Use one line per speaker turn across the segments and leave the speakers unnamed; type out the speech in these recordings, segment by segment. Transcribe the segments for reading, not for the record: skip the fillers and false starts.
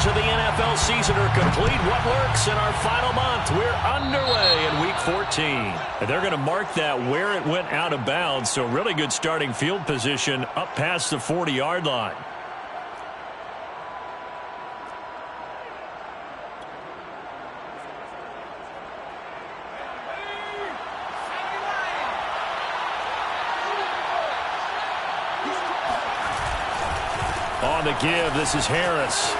of the NFL season are complete. What works in our final month? We're underway in Week 14. And they're going to mark that where it went out of bounds, so really good starting field position up past the 40-yard line. On the give, this is Harris.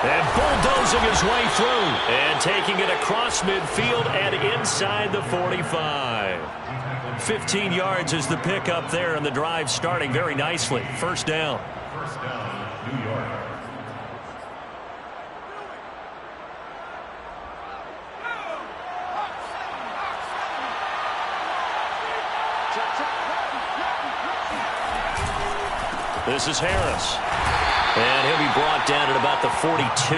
And bulldozing his way through. And taking it across midfield and inside the 45. 15 yards is the pickup there, and the drive starting very nicely. First down. New York. This is Harris. And he'll be brought down at about the 42.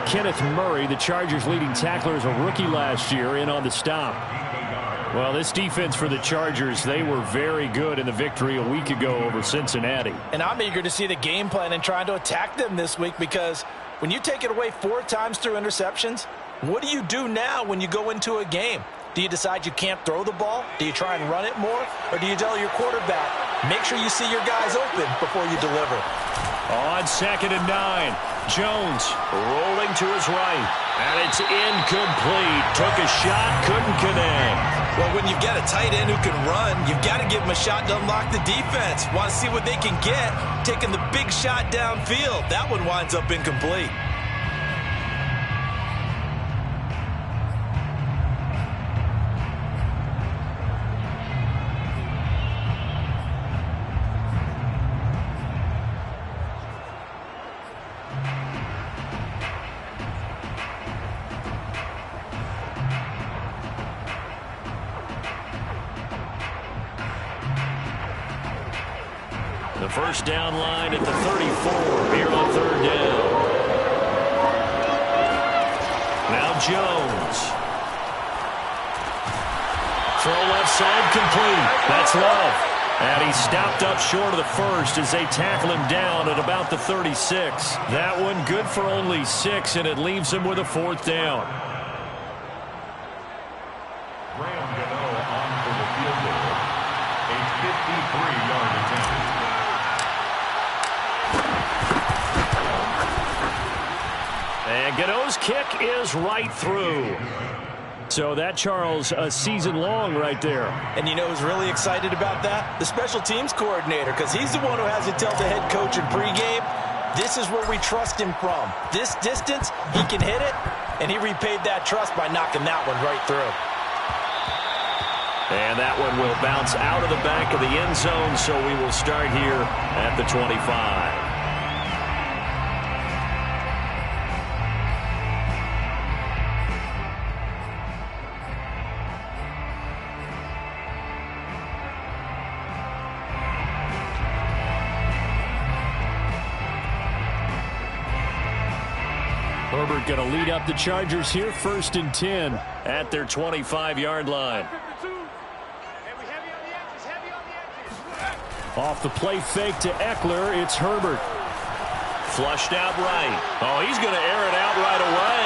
Kenneth Murray, the Chargers' leading tackler, as a rookie last year, in on the stop. Well, this defense for the Chargers, they were very good in the victory a week ago over Cincinnati.
And I'm eager to see the game plan and trying to attack them this week, because when you take it away 4 times through interceptions, what do you do now when you go into a game? Do you decide you can't throw the ball? Do you try and run it more? Or do you tell your quarterback, make sure you see your guys open before you deliver?
On 2nd and 9, Jones rolling to his right. And it's incomplete. Took a shot, couldn't connect.
Well, when you've got a tight end who can run, you've got to give him a shot to unlock the defense. Want to see what they can get, taking the big shot downfield. That one winds up incomplete.
The first down line at the 34 here on 3rd down. Now Jones. Throw left side complete. That's Love. And he stopped up short of the first as they tackle him down at about the 36. That one good for only 6, and it leaves him with a 4th down.
Graham Gano on for the field goal. A 53-yard attempt.
And Gano's kick is right through.
So that, Charles, a season long right there.
And you know who's really excited about that? The special teams coordinator, because he's the one who has to tell the head coach in pregame, this is where we trust him from. This distance, he can hit it, and he repaid that trust by knocking that one right through.
And that one will bounce out of the back of the end zone, so we will start here at the 25.
Herbert going to lead up the Chargers here, 1st and 10
at their 25-yard line.
Off the play fake to Eckler, it's Herbert.
Flushed out right. Oh, he's going to air it out right away.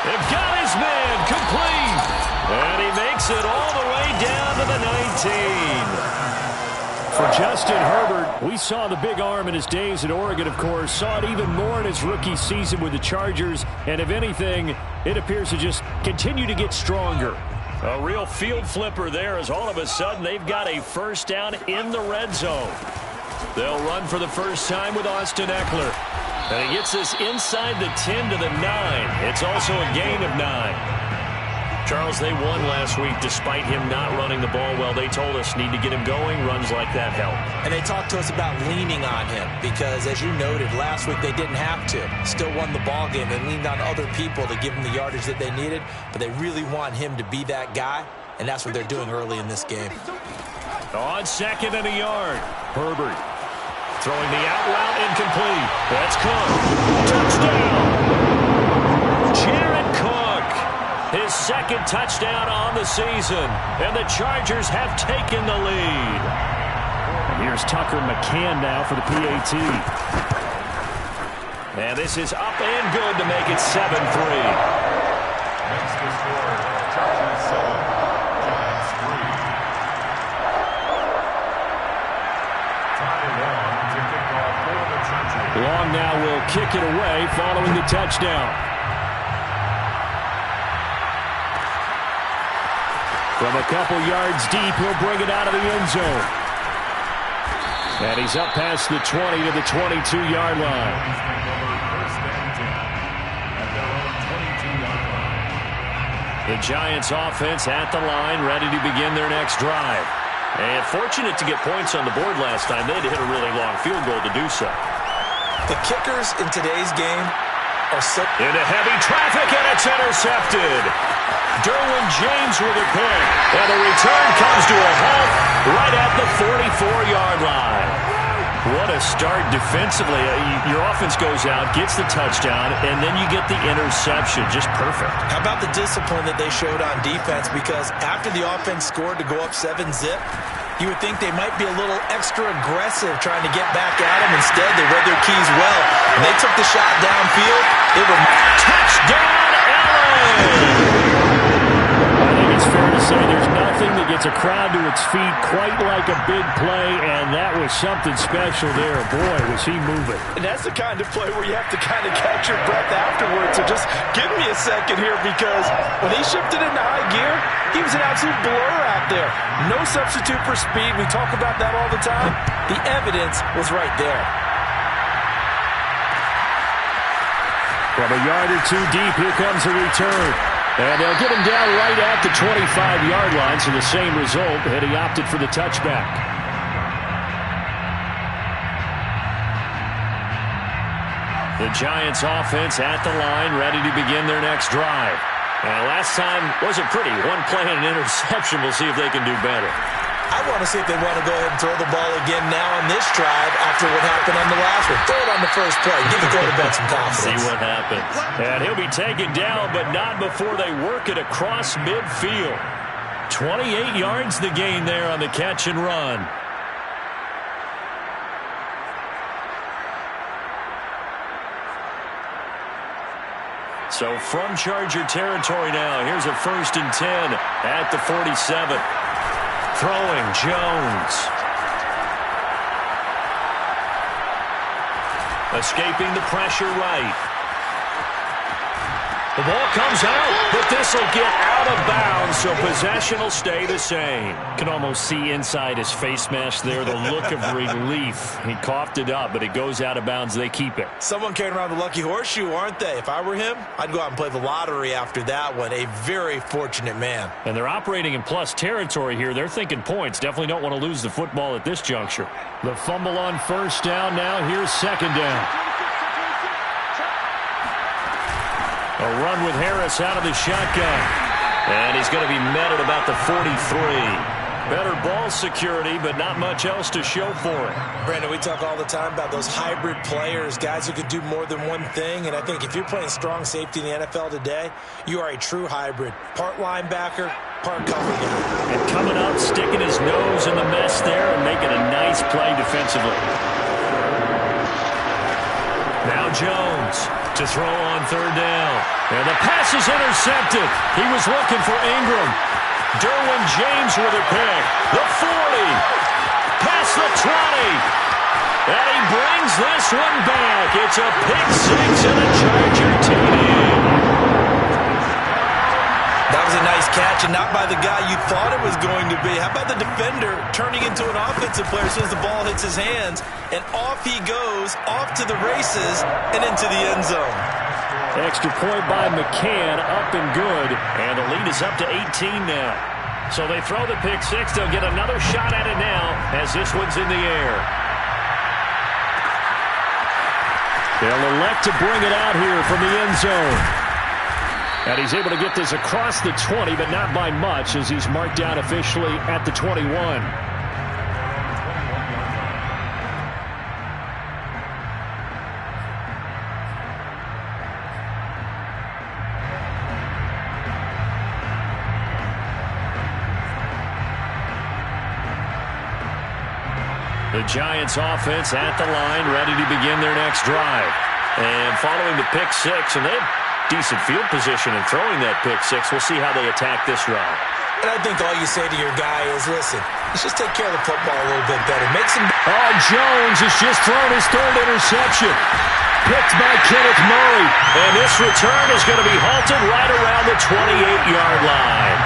They've got his man complete. And he makes it all the way down to the 19.
For Justin Herbert, we saw the big arm in his days at Oregon, of course. Saw it even more in his rookie season with the Chargers. And if anything, it appears to just continue to get stronger.
A real field flipper there, as all of a sudden they've got a first down in the red zone. They'll run for the first time with Austin Eckler. And he gets this inside the 10 to the 9. It's also a gain of 9. Charles, they won last week despite him not running the ball well. They told us need to get him going. Runs like that help.
And they talked to us about leaning on him because, as you noted, last week they didn't have to. Still won the ball game. They leaned on other people to give them the yardage that they needed, but they really want him to be that guy, and that's what they're doing early in this game.
On 2nd and a yard, Herbert throwing the out route incomplete. That's Cook. Touchdown! Jared Cook. His 2nd touchdown on the season, and the Chargers have taken the lead.
And here's Tucker McCann now for the PAT.
And this is up and good to make it 7-3.
Makes the score Chargers 7, Giants 3. Ty Long to kick off for the Chargers.
Long now will kick it away following the touchdown. From a couple yards deep, he'll bring it out of the end zone. And he's up past the 20 to the 22-yard line.
First and 10 at their own 22-yard line.
The Giants offense at the line, ready to begin their next drive. And fortunate to get points on the board last time. They had to hit a really long field goal to do so.
The kickers in today's game are so...
Into heavy traffic, and it's intercepted. Derwin James with a pick. And the return comes to a halt right at the 44-yard line. What a start defensively. Your offense goes out, gets the touchdown, and then you get the interception. Just perfect.
How about the discipline that they showed on defense? Because after the offense scored to go up 7-zip, you would think they might be a little extra aggressive trying to get back at them. Instead, they read their keys well, and they took the shot downfield. It was
touchdown, Allen!
I think it's fair to say there's nothing that gets a crowd to its feet quite like a big play, and that was something special there. Boy, was he moving.
And that's the kind of play where you have to kind of catch your breath afterwards. So just give me a second here, because when he shifted into high gear, he was an absolute blur out there. No substitute for speed. We talk about that all the time. The evidence was right there.
From a yard or two deep, here comes a return. And they'll get him down right at the 25-yard line, so the same result, and he opted for the touchback.
The Giants offense at the line, ready to begin their next drive. And last time wasn't pretty. One play and an interception. We'll see if they can do better.
I want to see if they want to go ahead and throw the ball again now on this drive after what happened on the last one. Throw it on the first play. Give the quarterback some confidence.
See what happens. And he'll be taken down, but not before they work it across midfield. 28 yards the gain there on the catch and run. So from Charger territory now, here's a 1st and 10 at the 47. Throwing Jones. Escaping the pressure right. The ball comes out, but this will get out of bounds, so possession will stay the same.
Can almost see inside his face mask there, the look of relief. He coughed it up, but it goes out of bounds. They keep it.
Someone carrying around the lucky horseshoe, aren't they? If I were him, I'd go out and play the lottery after that one. A very fortunate man.
And they're operating in plus territory here. They're thinking points. Definitely don't want to lose the football at this juncture. The fumble on 1st down. Now here's 2nd down. A run with Harris out of the shotgun.
And he's going to be met at about the 43. Better ball security, but not much else to show for it.
Brandon, we talk all the time about those hybrid players, guys who could do more than one thing. And I think if you're playing strong safety in the NFL today, you are a true hybrid. Part linebacker, part cover guy.
And coming up, sticking his nose in the mess there and making a nice play defensively.
Now Jones to throw on 3rd down. And the pass is intercepted. He was looking for Ingram. Derwin James with a pick. The 40. Past the 20. And he brings this one back. It's a pick six and a Charger TD.
That was a nice catch, and not by the guy you thought it was going to be. How about the defender turning into an offensive player as soon as the ball hits his hands, and off he goes, off to the races, and into the end zone.
Extra point by McCann, up and good.
And the lead is up to 18 now. So they throw the pick six. They'll get another shot at it now as this one's in the air.
They'll elect to bring it out here from the end zone. And he's able to get this across the 20, but not by much, as he's marked down officially at the 21.
The Giants offense at the line, ready to begin their next drive. And following the pick six, and they have decent field position in throwing that pick six. We'll see how they attack this round.
And I think all you say to your guy is, listen, let's just take care of the football a little bit better. Make some...
Oh, Jones has just thrown his third interception. Picked by Kenneth Murray.
And this return is going to be halted right around the 28-yard line.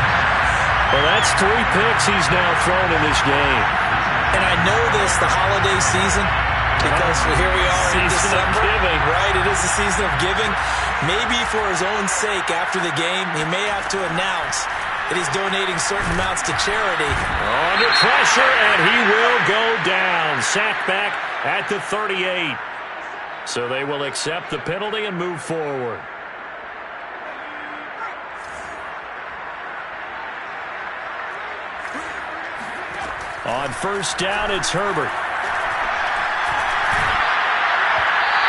Well, that's 3 picks he's now thrown in this game.
And I know this, the holiday season, because here we are in December. Right, it is the season of giving. Maybe for his own sake after the game, he may have to announce that he's donating certain amounts to charity.
Under pressure, and he will go down. Sacked back at the 38. So they will accept the penalty and move forward. On first down, it's Herbert.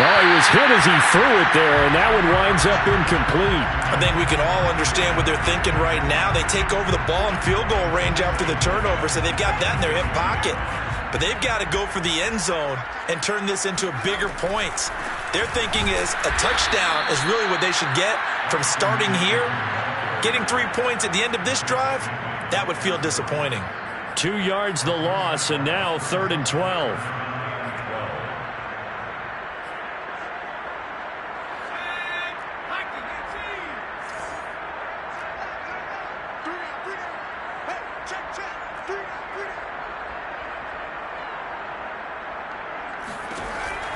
Oh, he was hit as he threw it there, and that one winds up incomplete.
I think we can all understand what they're thinking right now. They take over the ball in field goal range after the turnover, so they've got that in their hip pocket. But they've got to go for the end zone and turn this into a bigger points. Their thinking is a touchdown is really what they should get from starting here. Getting 3 points at the end of this drive, that would feel disappointing.
2 yards the loss, and now 3rd and 12.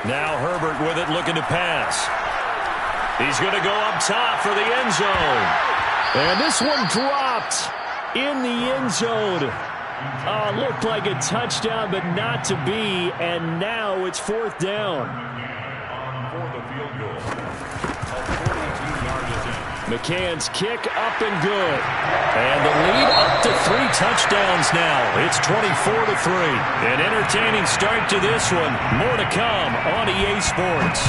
Now Herbert with it, looking to pass. He's going to go up top for the end zone.
And this one dropped in the end zone. Looked like a touchdown, but not to be. And now it's 4th down.
For the field goal, a 42-yard attempt.
McCann's kick up and good.
And the lead up to 3 touchdowns now. It's 24-3. An entertaining start to this one. More to come on EA Sports.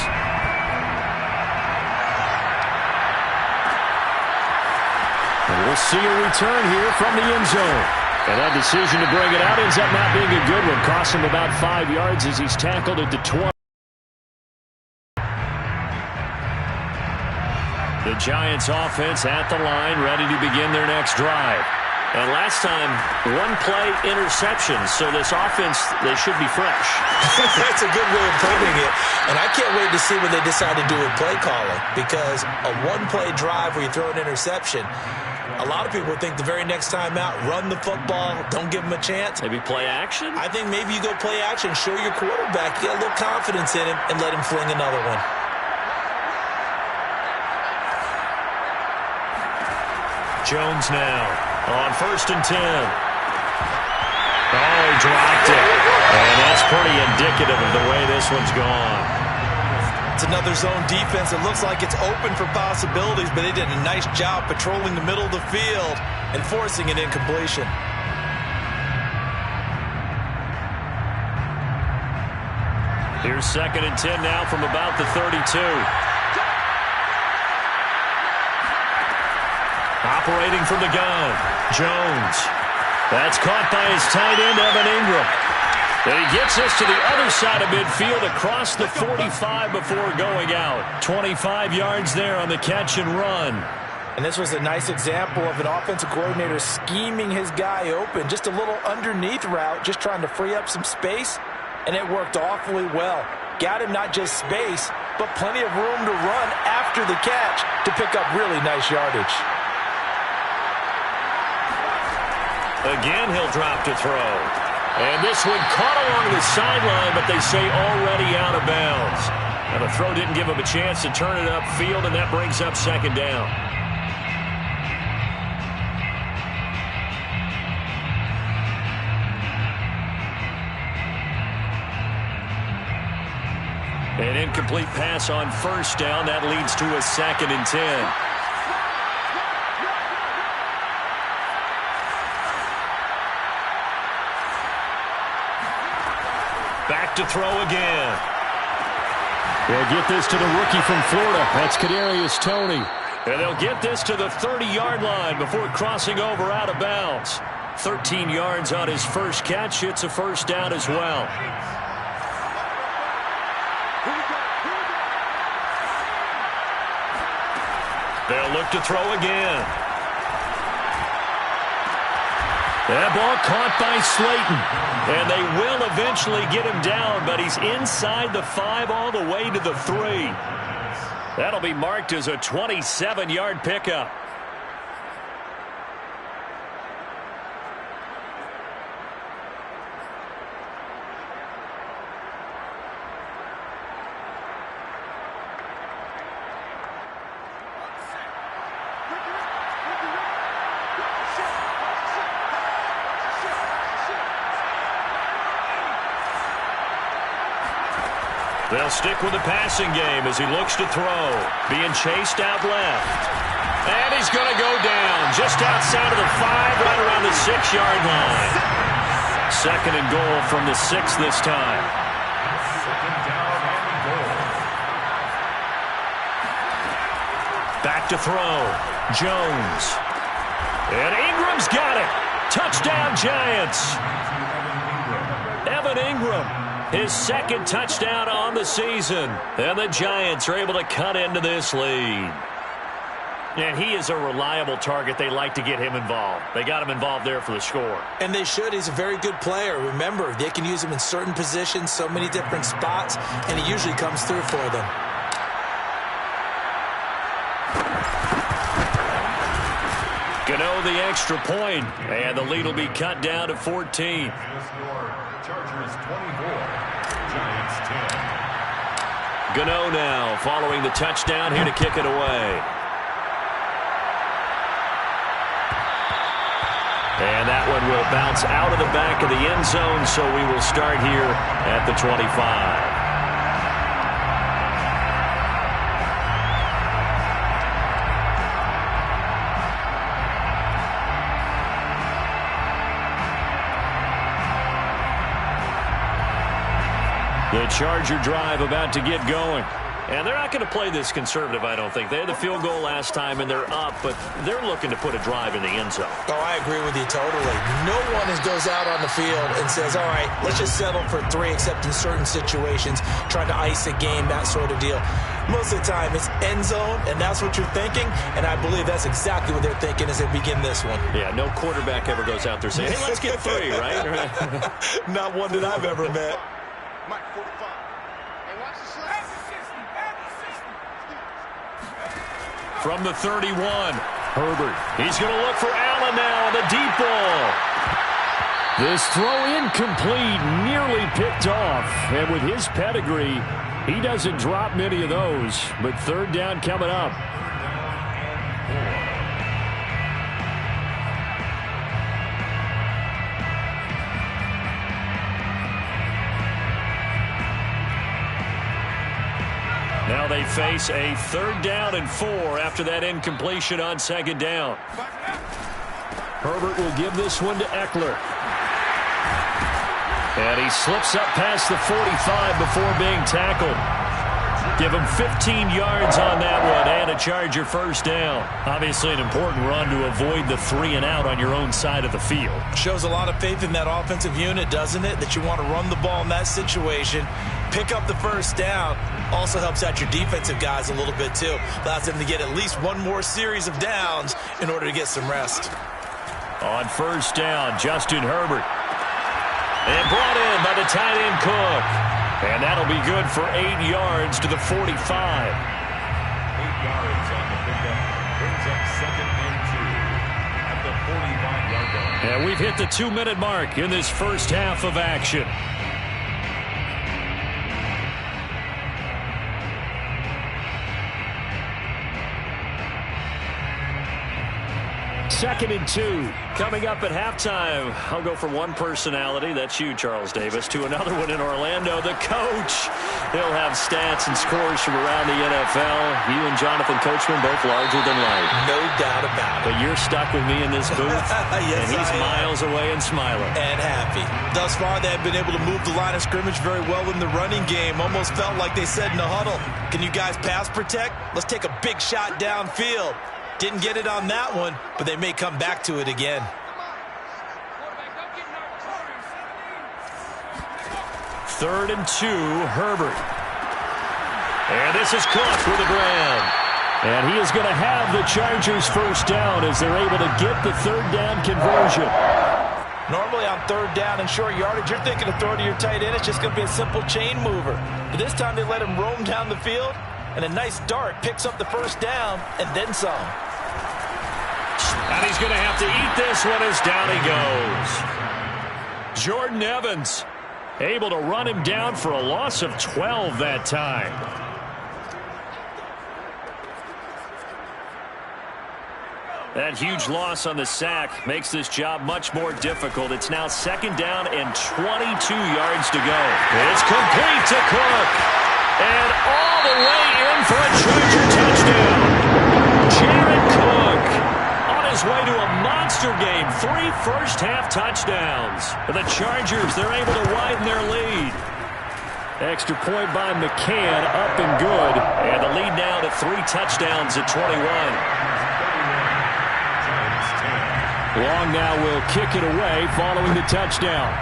And we'll see a return here from the end zone. And that decision to bring it out ends up not being a good one. Cost him about 5 yards as he's tackled at the 20.
The Giants offense at the line, ready to begin their next drive. And last time, 1-play interception, so this offense, they should be fresh.
That's a good way of putting it. And I can't wait to see what they decide to do with play calling, because a 1-play drive where you throw an interception, a lot of people think the very next time out, run the football, don't give them a chance.
Maybe play action?
I think maybe you go play action, show your quarterback, you got a little confidence in him, and let him fling another one.
Jones now on 1st and 10. Oh, he dropped it. And that's pretty indicative of the way this one's gone.
It's another zone defense. It looks like it's open for possibilities, but they did a nice job patrolling the middle of the field and forcing an incompletion.
Here's 2nd and 10 now from about the 32. Operating from the gun, Jones. That's caught by his tight end, Evan Ingram. And he gets us to the other side of midfield across the 45 before going out. 25 yards there on the catch and run.
And this was a nice example of an offensive coordinator scheming his guy open. Just a little underneath route, just trying to free up some space. And it worked awfully well. Got him not just space, but plenty of room to run after the catch to pick up really nice yardage.
Again, he'll drop to throw. And this one caught along the sideline, but they say already out of bounds. And the throw didn't give him a chance to turn it upfield, and that brings up 2nd down. An incomplete pass on 1st down. That leads to a 2nd and 10. Back to throw again.
They'll get this to the rookie from Florida. That's Kadarius Toney.
And they'll get this to the 30-yard line before crossing over out of bounds. 13 yards on his first catch. It's a 1st down as well. They'll look to throw again. That ball caught by Slayton. And they will eventually get him down, but he's inside the 5 all the way to the 3. That'll be marked as a 27-yard pickup. They'll stick with the passing game as he looks to throw. Being chased out left. And he's going to go down just outside of the 5, right around the 6-yard line. 2nd and goal from the 6 this time.
2nd down and goal.
Back to throw. Jones. And Ingram's got it. Touchdown, Giants. Evan Ingram. His 2nd touchdown on the season. And the Giants are able to cut into this lead. And he is a reliable target. They like to get him involved. They got him involved there for the score.
And they should. He's a very good player. Remember, they can use him in certain positions, so many different spots, and he usually comes through for them.
Gano the extra point, and the lead will be cut down to 14.
Chargers 24, Giants 10.
Gano now following the touchdown here to kick it away. And that one will bounce out of the back of the end zone, so we will start here at the 25. The Charger drive about to get going. And they're not going to play this conservative, I don't think. They had the field goal last time, and they're up, but they're looking to put a drive in the end zone.
Oh, I agree with you totally. No one goes out on the field and says, all right, let's just settle for 3, except in certain situations, trying to ice a game, that sort of deal. Most of the time, it's end zone, and that's what you're thinking, and I believe that's exactly what they're thinking as they begin this one.
Yeah, no quarterback ever goes out there saying, hey, let's get 3, right?
Not one that I've ever met.
From the 31, Herbert. He's going to look for Allen now on the deep ball.
This throw incomplete, nearly picked off. And with his pedigree, he doesn't drop many of those. But 3rd down coming up.
Now they face a 3rd down and 4 after that incompletion on 2nd down.
Herbert will give this one to Eckler.
And he slips up past the 45 before being tackled. Give him 15 yards on that one and a Charger 1st down. Obviously an important run to avoid the 3 and out on your own side of the field.
Shows a lot of faith in that offensive unit, doesn't it? That you want to run the ball in that situation. Pick up the 1st down. Also helps out your defensive guys a little bit too. Allows them to get at least one more series of downs in order to get some rest.
On 1st down, Justin Herbert. And brought in by the tight end Cook. And that'll be good for 8 yards to the 45. 8
yards on the pickup. Brings up 2nd and 2 at the 45-yard line.
And we've hit the 2-minute mark in this first half of action. Second and 2 coming up at halftime. I'll go from one personality, that's you, Charles Davis, to another one in Orlando, the coach. He'll have stats and scores from around the NFL. You and Jonathan Coachman both larger than life.
No doubt about it.
But you're stuck with me in this booth,
yes,
and he's miles away and smiling.
And happy. Thus far, they've been able to move the line of scrimmage very well in the running game. Almost felt like they said in the huddle, can you guys pass protect? Let's take a big shot downfield. Didn't get it on that one, but they may come back to it again.
Third and 2, Herbert. And this is Cook with a grab.
And he is going to have the Chargers first down as they're able to get the third down conversion.
Normally on third down and short yardage, you're thinking of throwing to your tight end. It's just going to be a simple chain mover. But this time they let him roam down the field, and a nice dart picks up the first down and then some.
And he's going to have to eat this one as down he goes. Jordan Evans able to run him down for a loss of 12 that time. That huge loss on the sack makes this job much more difficult. It's now second down and 22 yards to go. It's complete to Cook. And all the way in for a Charger touchdown. Jared Cook on his way to a monster game. 3 first-half touchdowns. For the Chargers, they're able to widen their lead. Extra point by McCann, up and good. And the lead now to 3 touchdowns at 21.
Long now will kick it away following the touchdown.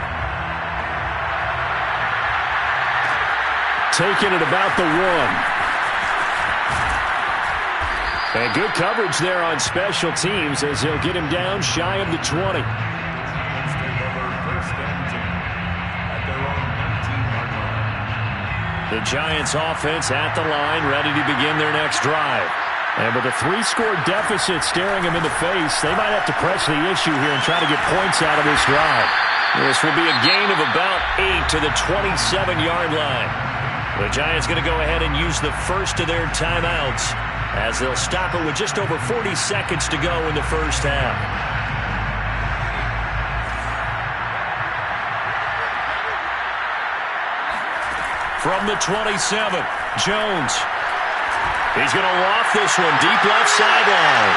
Taking it about the 1. And good coverage there on special teams as he'll get him down shy of the 20.
The Giants offense at the line, ready to begin their next drive.
And with a 3-score deficit staring him in the face, they might have to press the issue here and try to get points out of this drive.
This will be a gain of about 8 to the 27-yard line. The Giants going to go ahead and use the first of their timeouts as they'll stop it with just over 40 seconds to go in the first half. From the 27, Jones. He's going to loft this one deep left sideline.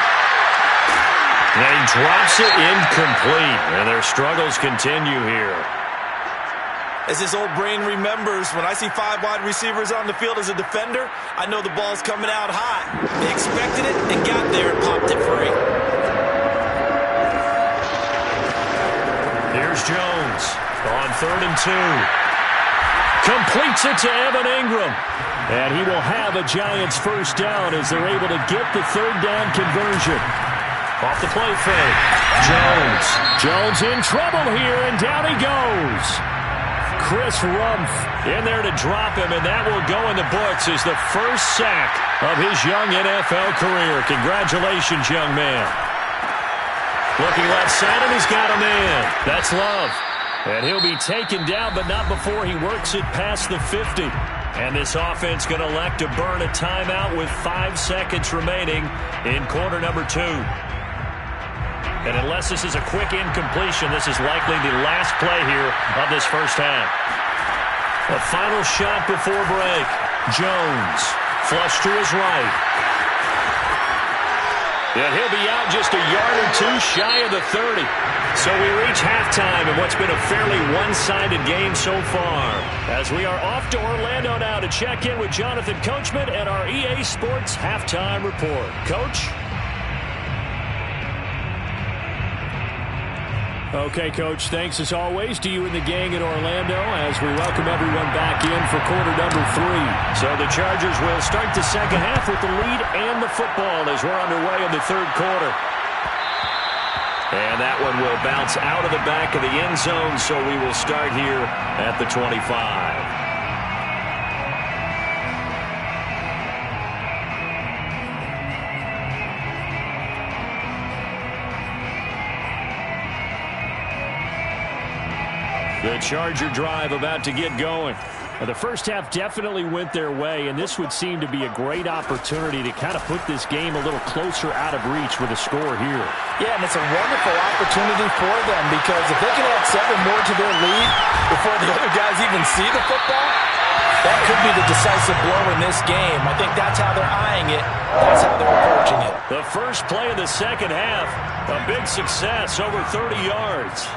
And he drops it incomplete. And their struggles continue here.
As his old brain remembers, when I see 5 wide receivers on the field as a defender, I know the ball's coming out hot. They expected it and got there and popped it free.
Here's Jones on 3rd and 2. Completes it to Evan Ingram.
And he will have a Giants first down as they're able to get the third down conversion.
Off the play fake.
Jones in trouble here, and down he goes. Chris Rumph in there to drop him, and that will go in the books as the first sack of his young NFL career. Congratulations, young man. Looking left side, and he's got a man. That's Love. And he'll be taken down, but not before he works it past the 50. And this offense going to elect to burn a timeout with 5 seconds remaining in quarter number 2. And unless this is a quick incompletion, this is likely the last play here of this first half. A final shot before break. Jones, flush to his right. And he'll be out just a yard or 2 shy of the 30. So we reach halftime in what's been a fairly one-sided game so far. As we are off to Orlando now to check in with Jonathan Coachman and our EA Sports Halftime Report. Coach? Okay, Coach, thanks as always to you and the gang in Orlando as we welcome everyone back in for quarter number 3.
So the Chargers will start the second half with the lead and the football as we're underway in the third quarter. And that one will bounce out of the back of the end zone, so we will start here at the 25. The Charger drive about to get going.
Well, the first half definitely went their way, and this would seem to be a great opportunity to kind of put this game a little closer out of reach with a score here.
Yeah, and it's a wonderful opportunity for them because if they can add 7 more to their lead before the other guys even see the football, that could be the decisive blow in this game. I think that's how they're eyeing it. That's how they're approaching it.
The first play of the second half, a big success, over 30 yards.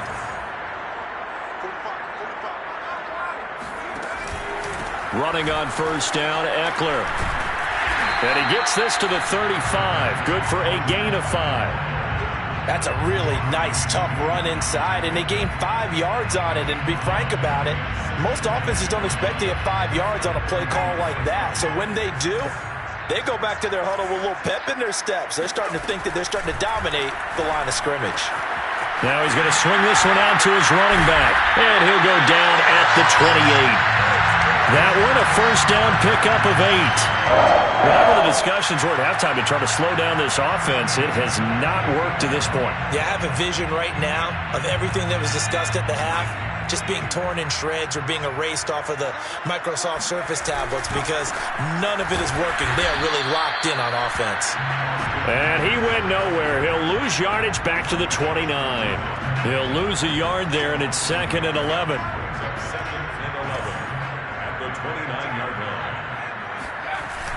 Running on first down, Eckler. And he gets this to the 35. Good for a gain of 5.
That's a really nice, tough run inside, and they gained 5 yards on it. And to be frank about it, most offenses don't expect to get 5 yards on a play call like that. So when they do, They go back to their huddle with a little pep in their steps. They're starting to think that they're starting to dominate the line of scrimmage.
Now he's going to swing this one out to his running back. And he'll go down at the 28. That one a first down pickup of 8. Whatever the discussions were at halftime to try to slow down this offense, it has not worked to this point.
Yeah, I have a vision right now of everything that was discussed at the half just being torn in shreds or being erased off of the Microsoft Surface tablets because none of it is working. They are really locked in on offense.
And he went nowhere. He'll lose yardage back to the 29. He'll lose a yard there, and it's 2nd and 11.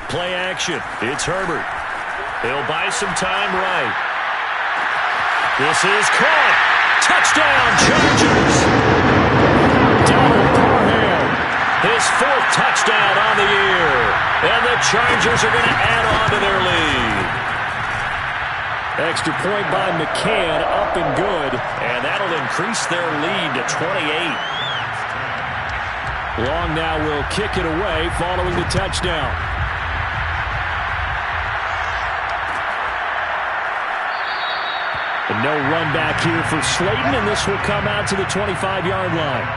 Play action. It's Herbert. He'll buy some time right. This is caught. Touchdown, Chargers. Donald Parham. His 4th touchdown on the year. And the Chargers are going to add on to their lead. Extra point by McCann, up and good. And that'll increase their lead to 28. Long now will kick it away following the touchdown. And no run back here for Slayton, and this will come out to the 25-yard line.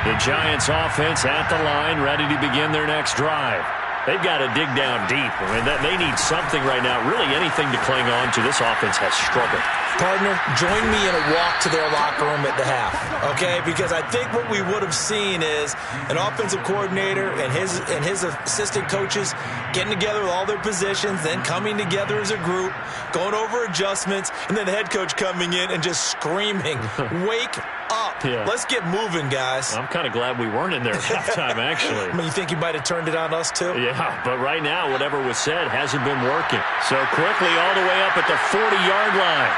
The Giants offense at the line, ready to begin their next drive. They've got to dig down deep. I mean, they need something right now, really anything to cling on to. This offense has struggled.
Partner, join me in a walk to their locker room at the half, okay? Because I think what we would have seen is an offensive coordinator and his assistant coaches getting together with all their positions, then coming together as a group, going over adjustments, and then the head coach coming in and just screaming, wake up. Yeah. Let's get moving, guys.
I'm kind of glad we weren't in there at halftime, actually.
I mean, you think you might have turned it on us, too?
Yeah, but right now, whatever was said hasn't been working. So quickly all the way up at the 40-yard line.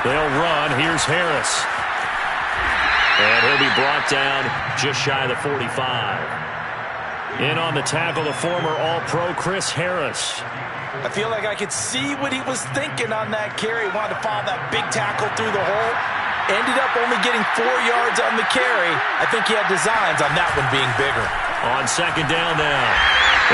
They'll run. Here's Harris. And he'll be brought down just shy of the 45. In on the tackle, the former All-Pro Chris Harris.
I feel like I could see what he was thinking on that carry. He wanted to follow that big tackle through the hole. Ended up only getting 4 yards on the carry. I think he had designs on that one being bigger.
On 2nd down now,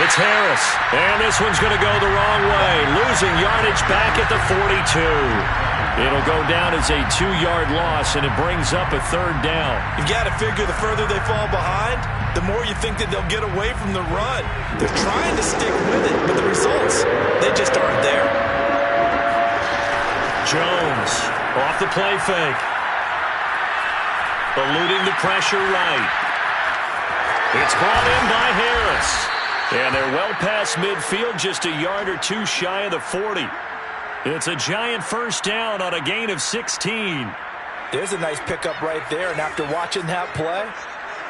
it's Harris. And this one's going to go the wrong way. Losing yardage back at the 42. It'll go down as a 2-yard loss, and it brings up a 3rd down.
You've got to figure the further they fall behind, the more you think that they'll get away from the run. They're trying to stick with it, but the results, they just aren't there.
Jones off the play fake. Eluding the pressure right. It's brought in by Harris. And they're well past midfield, just a yard or 2 shy of the 40. It's a Giant first down on a gain of 16.
There's a nice pickup right there, and after watching that play,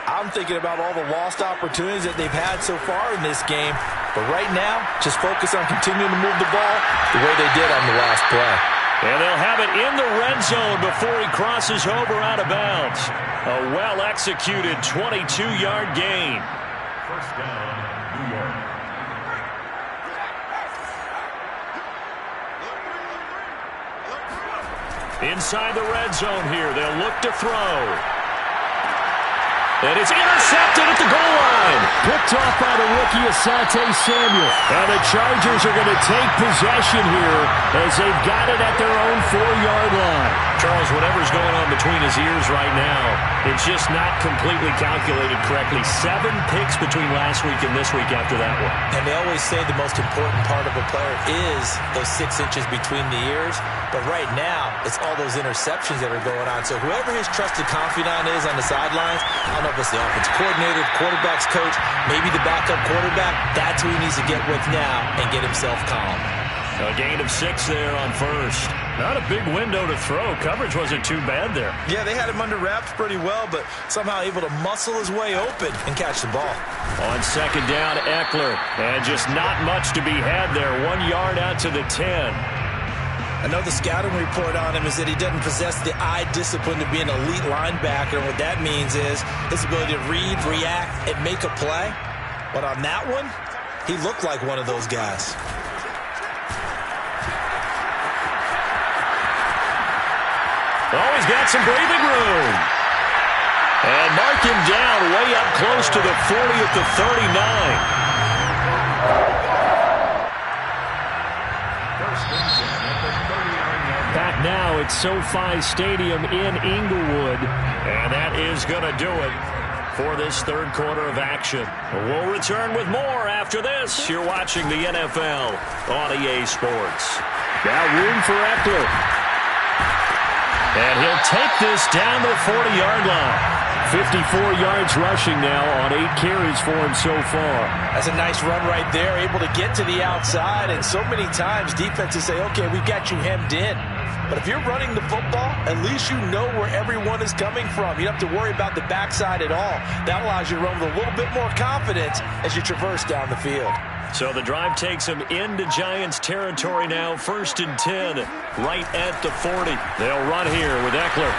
I'm thinking about all the lost opportunities that they've had so far in this game. But right now, just focus on continuing to move the ball the way they did on the last play.
And they'll have it in the red zone before he crosses over out of bounds. A well-executed 22-yard gain.
First down, New York.
Inside the red zone here, they'll look to throw. And it's intercepted at the goal line. Picked off by the rookie Asante Samuel. And the Chargers are going to take possession here as they've got it at their own 4-yard line. Charles, whatever's going on between his ears right now, it's just not completely calculated correctly. 7 picks between last week and this week after that one.
And they always say the most important part of a player is those 6 inches between the ears. But right now, it's all those interceptions that are going on. So whoever his trusted confidant is on the sidelines, I don't know if it's the offensive coordinator, the quarterback's coach, maybe the backup quarterback, that's who he needs to get with now and get himself calm.
A gain of 6 there on first. Not a big window to throw. Coverage wasn't too bad there.
Yeah, they had him under wraps pretty well, but somehow able to muscle his way open and catch the ball.
On 2nd down, Eckler. And just not much to be had there. 1 yard out to the 10.
I know the scouting report on him is that he doesn't possess the eye discipline to be an elite linebacker. And what that means is his ability to read, react, and make a play. But on that one, he looked like one of those guys.
Oh, he's got some breathing room. And mark him down way up close to the 40 at the 39.
Back now at SoFi Stadium in Inglewood.
And that is going to do it for this third quarter of action. We'll return with more after this. You're watching the NFL on EA Sports.
Got room for Eckler.
And he'll take this down to the 40-yard line.
54 yards rushing now on 8 carries for him so far.
That's a nice run right there, able to get to the outside. And so many times defenses say, okay, we've got you hemmed in. But if you're running the football, at least you know where everyone is coming from. You don't have to worry about the backside at all. That allows you to run with a little bit more confidence as you traverse down the field.
So the drive takes him into Giants territory now. 1st and 10, right at the 40. They'll run here with Eckler.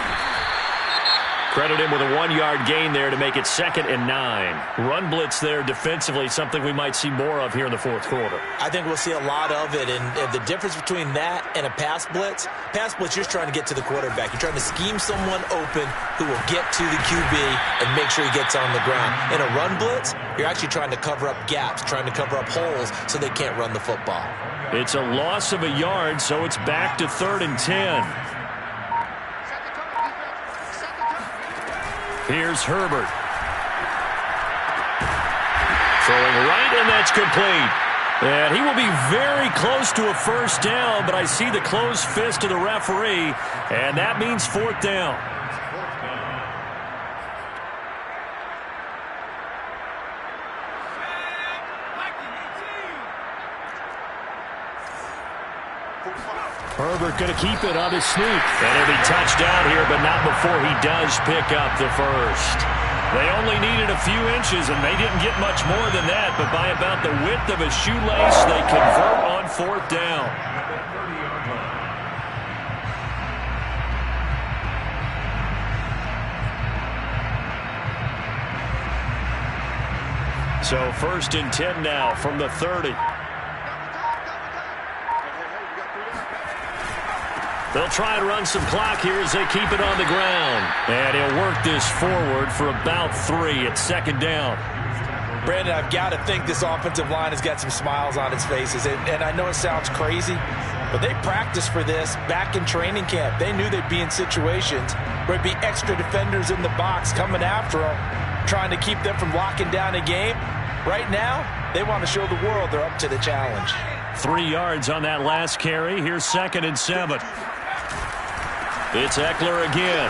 Credit him with a 1-yard gain there to make it 2nd and 9. Run blitz there defensively, something we might see more of here in the fourth quarter.
I think we'll see a lot of it, and the difference between that and a pass blitz, you're just trying to get to the quarterback. You're trying to scheme someone open who will get to the QB and make sure he gets on the ground. In a run blitz, you're actually trying to cover up gaps, trying to cover up holes so they can't run the football.
It's a loss of a yard, so it's back to 3rd and 10. Here's Herbert. Throwing right, and that's complete. And he will be very close to a first down, but I see the closed fist of the referee, and that means 4th down.
Herbert going to keep it on his sneak.
And he'll be touched down here, but not before he does pick up the first. They only needed a few inches, and they didn't get much more than that, but by about the width of a shoelace, they convert on 4th down. So 1st and 10 now from the 30. They'll try and run some clock here as they keep it on the ground. And he'll work this forward for about 3 at 2nd down.
Brandon, I've got to think this offensive line has got some smiles on its faces. And I know it sounds crazy, but they practiced for this back in training camp. They knew they'd be in situations where it'd be extra defenders in the box coming after them, trying to keep them from locking down a game. Right now, they want to show the world they're up to the challenge.
3 yards on that last carry. Here's 2nd and 7. It's Eckler again.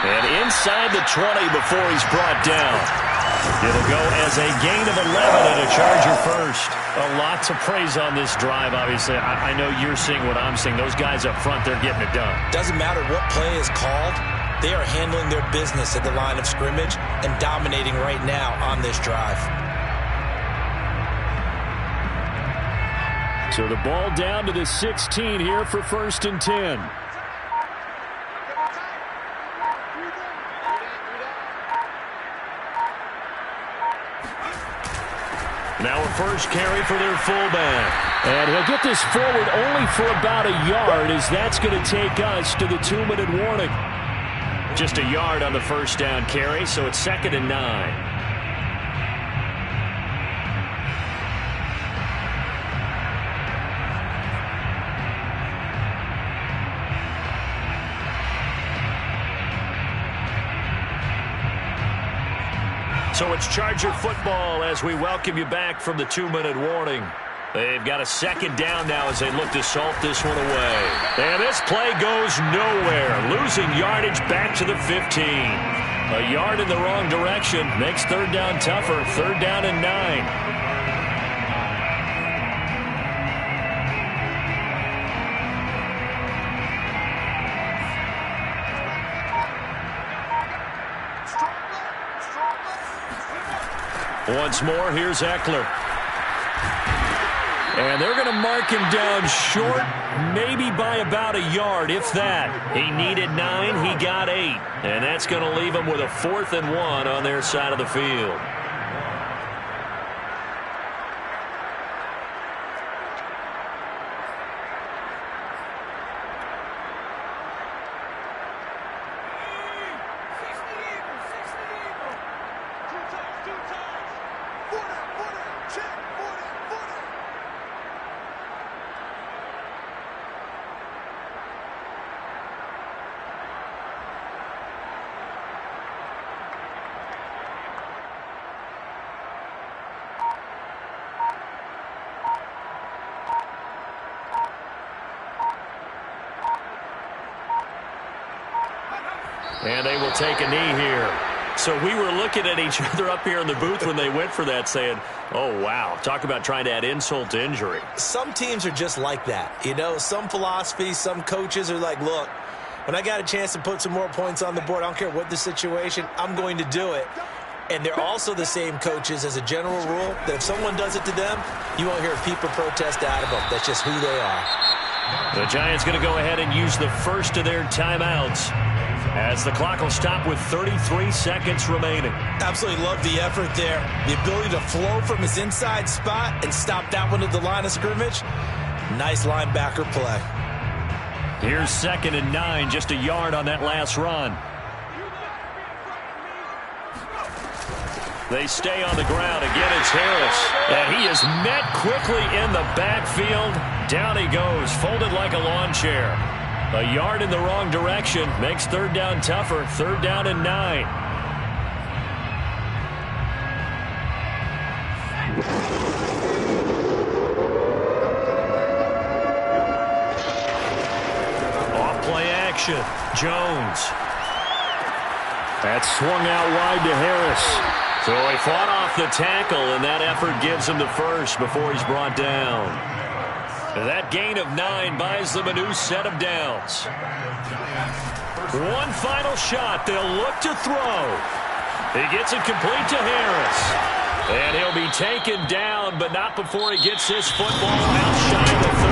And inside the 20 before he's brought down. It'll go as a gain of 11 and a Charger first. A lot to praise on this drive, obviously. I know you're seeing what I'm seeing. Those guys up front, they're getting it done.
Doesn't matter what play is called. They are handling their business at the line of scrimmage and dominating right now on this drive.
So the ball down to the 16 here for 1st and 10.
Now a first carry for their fullback.
And he'll get this forward only for about a yard, as that's going to take us to the 2-minute warning.
Just a yard on the first down carry, so it's 2nd and 9. So it's Charger football as we welcome you back from the 2-minute warning. They've got a 2nd down now as they look to salt this one away. And this play goes nowhere. Losing yardage back to the 15. A yard in the wrong direction makes 3rd down tougher. 3rd down and 9. Once more, here's Eckler. And they're going to mark him down short, maybe by about a yard, if that. He needed 9, he got 8. And that's going to leave him with a 4th and 1 on their side of the field. And they will take a knee here. So we were looking at each other up here in the booth when they went for that saying, oh, wow, talk about trying to add insult to injury.
Some teams are just like that. You know, some philosophies, some coaches are like, look, when I got a chance to put some more points on the board, I don't care what the situation, I'm going to do it. And they're also the same coaches as a general rule that if someone does it to them, you won't hear a peep or protest out of them. That's just who they are.
The Giants going to go ahead and use the first of their timeouts as the clock will stop with 33 seconds remaining.
Absolutely love the effort there. The ability to flow from his inside spot and stop that one at the line of scrimmage. Nice linebacker play.
Here's 2nd and 9, just a yard on that last run. They stay on the ground. Again, it's Harris. And he is met quickly in the backfield. Down he goes, folded like a lawn chair. A yard in the wrong direction makes 3rd down tougher. 3rd down and 9. Off play action. Jones. That's swung out wide to Harris. So he fought off the tackle, and that effort gives him the first before he's brought down. That gain of 9 buys them a new set of downs. One final shot. They'll look to throw. He gets it complete to Harris. And he'll be taken down, but not before he gets this football outside the 30.